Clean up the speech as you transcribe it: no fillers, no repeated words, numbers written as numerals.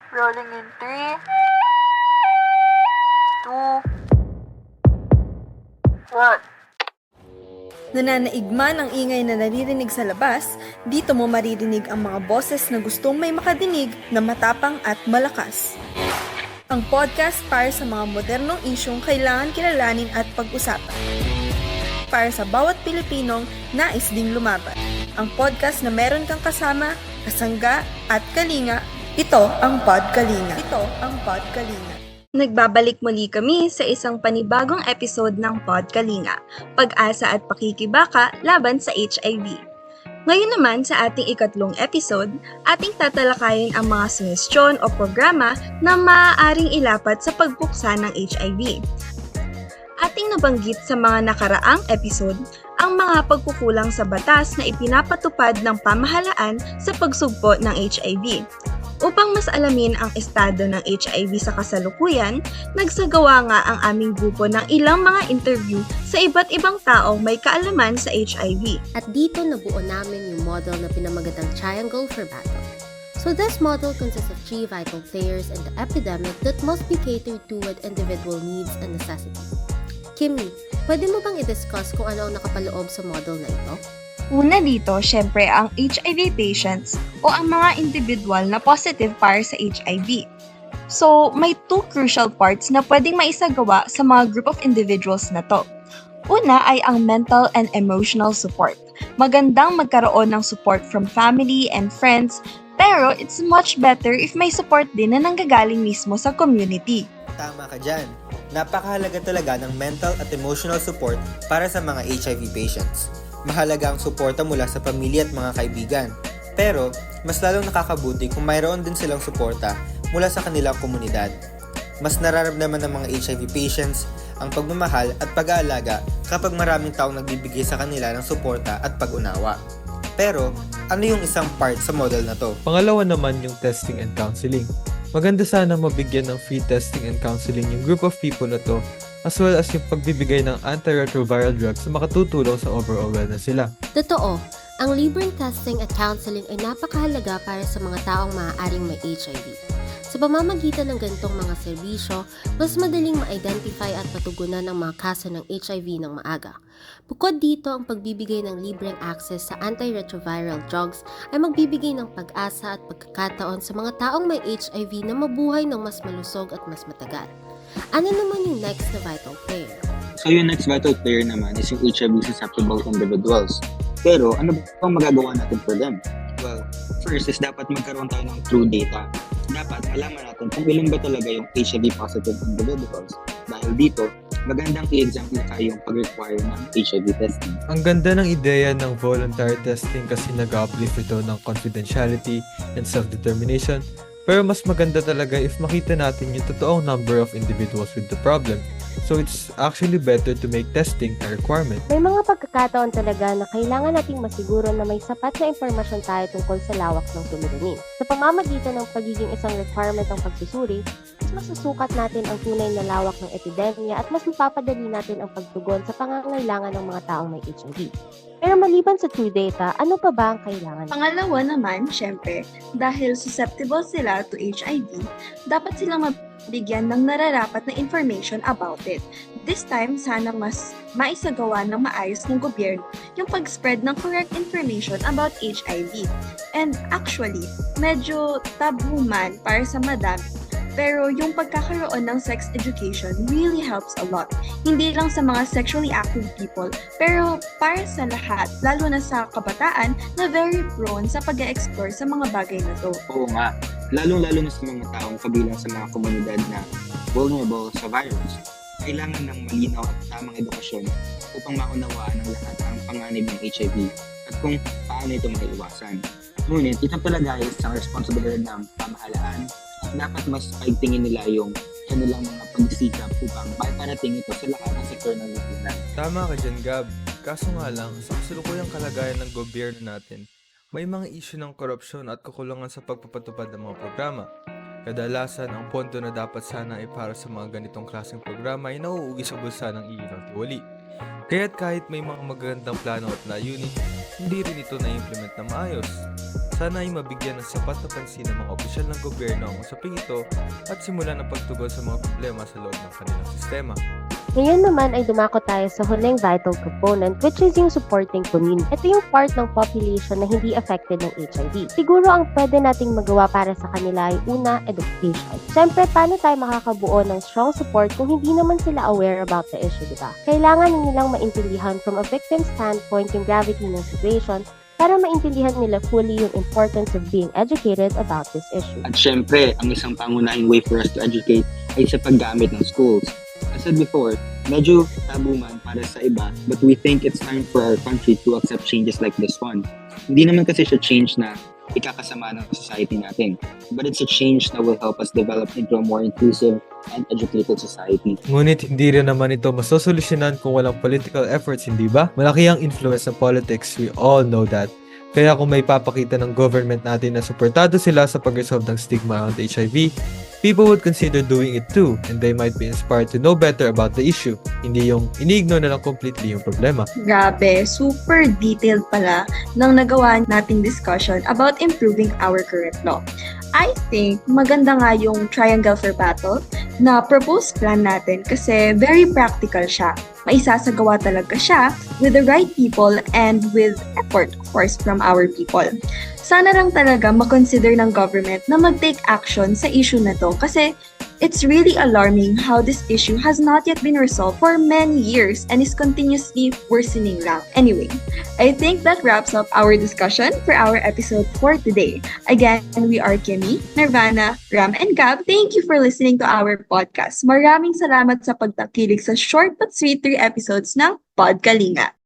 Rolling in 3, 2, 1. Nananaig man ang ingay na naririnig sa labas, dito mo maririnig ang mga boses na gustong may makadinig na matapang at malakas. Ang podcast para sa mga modernong isyong kailangan kilalanin at pag-usapan. Para sa bawat Pilipinong nais ding lumaban. Ang podcast na meron kang kasama, kasangga at kalinga, ito ang Podkalinga. Ito ang Podkalinga. Nagbabalik muli kami sa isang panibagong episode ng Podkalinga, pag-asa at pakikibaka laban sa HIV. Ngayon naman sa ating ikatlong episode, ating tatalakayin ang mga suhestyon o programa na maaaring ilapat sa pagbuksa ng HIV. Ating nabanggit sa mga nakaraang episode ang mga pagkukulang sa batas na ipinapatupad ng pamahalaan sa pagsugpo ng HIV. Upang mas alamin ang estado ng HIV sa kasalukuyan, nagsagawa nga ang aming grupo ng ilang mga interview sa iba't ibang taong may kaalaman sa HIV. At dito nabuo namin yung model na pinamagatang Triangle for Battle. So this model consists of 3 vital players in the epidemic that must be catered to with individual needs and necessities. Kimmy, pwede mo bang i-discuss kung ano ang nakapaloob sa model na ito? Una dito, syempre ang HIV patients o ang mga individual na positive para sa HIV. So, may 2 crucial parts na pwedeng maisagawa sa mga group of individuals na to. Una ay ang mental and emotional support. Magandang magkaroon ng support from family and friends, pero it's much better if may support din na nanggagaling mismo sa community. Tama ka dyan. Napakahalaga talaga ng mental at emotional support para sa mga HIV patients. Mahalaga ang suporta mula sa pamilya at mga kaibigan. Pero, mas lalong nakakabuti kung mayroon din silang suporta mula sa kanilang komunidad. Mas nararamdaman ng mga HIV patients ang pagmamahal at pag-aalaga kapag maraming taong nagbibigay sa kanila ng suporta at pag-unawa. Pero, ano yung isang part sa model na to? Pangalawa naman yung testing and counseling. Maganda sana mabigyan ng free testing and counseling yung group of people na to, as well as yung pagbibigay ng antiretroviral drugs na makatutulong sa overall wellness nila. Totoo, ang libreng testing at counseling ay napakahalaga para sa mga taong maaaring may HIV. Sa pamamagitan ng ganitong mga serbisyo, mas madaling ma-identify at matugunan ang mga kaso ng HIV ng maaga. Bukod dito, ang pagbibigay ng libreng access sa antiretroviral drugs ay magbibigay ng pag-asa at pagkakataon sa mga taong may HIV na mabuhay ng mas malusog at mas matagal. Ano naman yung next na vital player? So yung next vital player naman is yung HIV-susceptible individuals. Pero ano ba ang magagawa natin for them? Well, first is dapat magkaroon tayo ng true data. Dapat malaman natin kung ilan ba talaga yung HIV-positive individuals. Dahil dito, magandang i-example tayo yung pag-require ng HIV testing. Ang ganda ng ideya ng voluntary testing kasi nag-uplift ito ng confidentiality and self-determination. Pero mas maganda talaga if makita natin yung totoong number of individuals with the problem. So it's actually better to make testing a requirement. May mga pagkakataon talaga na kailangan nating masiguro na may sapat na impormasyon tayo tungkol sa lawak ng tuluganin. Sa pamamagitan ng pagiging isang requirement ng pagsusuri, mas masusukat natin ang tunay na lawak ng epidemya at mas mapapadali natin ang pagtugon sa pangangailangan ng mga taong may HIV. Pero maliban sa true data, ano pa ba ang kailangan? Pangalawa naman, syempre, dahil susceptible sila to HIV, dapat silang mabigyan ng nararapat na information about it. This time, sana mas maisagawa ng maayos ng gobyerno yung pag-spread ng correct information about HIV. And actually, medyo taboo man para sa madami, pero yung pagkakaroon ng sex education really helps a lot. Hindi lang sa mga sexually active people, pero para sa lahat, lalo na sa kabataan na very prone sa pag-explore sa mga bagay na to. Oo nga, lalong-lalo na sa mga taong kabilang sa mga komunidad na vulnerable sa virus. Kailangan ng malinaw at tamang edukasyon upang maunawaan ng lahat ang panganib ng HIV at kung paano ito maiiwasan. Ngunit ito talaga ay isang responsibilidad ng pamahalaan at dapat mas paigtingin nila yung kanilang mga pagsikap upang maiparating ito sa lahat ng sektor ng lipunan. Tama ka dyan, Gab. Kaso nga lang, sa kasalukuyang kalagayan ng gobyerno natin, may mga issue ng korupsyon at kakulangan sa pagpapatupad ng mga programa. Kadalasan, ang pondo na dapat sana ay para sa mga ganitong klaseng programa ay nauuwi sa bulsa ng ilang tiwali. Kaya't kahit may mga magagandang plano at layunin, hindi rin ito na-implement na maayos. Sana ay mabigyan ng sapat na pansin ng mga opisyal ng gobyerno ang usaping ito at simulan ang pagtugon sa mga problema sa loob ng kanilang sistema. Ngayon naman ay dumako tayo sa huling vital component, which is yung supporting community. Ito yung part ng population na hindi affected ng HIV. Siguro ang pwede nating magawa para sa kanila ay una, education. Siyempre, paano tayo makakabuo ng strong support kung hindi naman sila aware about the issue, diba? Kailangan nilang maintindihan from a victim standpoint yung gravity ng situation para maintindihan nila fully yung importance of being educated about this issue. At syempre, ang isang pangunahing way for us to educate ay sa paggamit ng schools. As I said before, medyo tabu man para sa iba, but we think it's time for our country to accept changes like this one. Hindi naman kasi siya change na ikakasama ng society natin, but it's a change that will help us develop into a more inclusive and educated society. Ngunit hindi rin naman ito masosolusyonan kung walang political efforts, hindi ba? Malaki ang influence ng politics, we all know that. Kaya kung may papakita ng government natin na suportado sila sa pag-resolve ng stigma around HIV, people would consider doing it too, and they might be inspired to know better about the issue. Hindi yung iniignore na lang completely yung problema. Grabe, super detailed pala ng nagawa nating discussion about improving our current law. I think maganda nga yung Triangle for Battle na proposed plan natin kasi very practical siya. Maisasagawa talaga siya with the right people and with effort, of course, from our people. Sana lang talaga makonsider ng government na mag-take action sa issue na to kasi it's really alarming how this issue has not yet been resolved for many years and is continuously worsening lang. Anyway, I think that wraps up our discussion for our episode for today. Again, we are Kimmy, Nirvana, Ram, and Gab. Thank you for listening to our podcast. Maraming salamat sa pagtakilig sa short but sweet 3 episodes ng Podkalinga.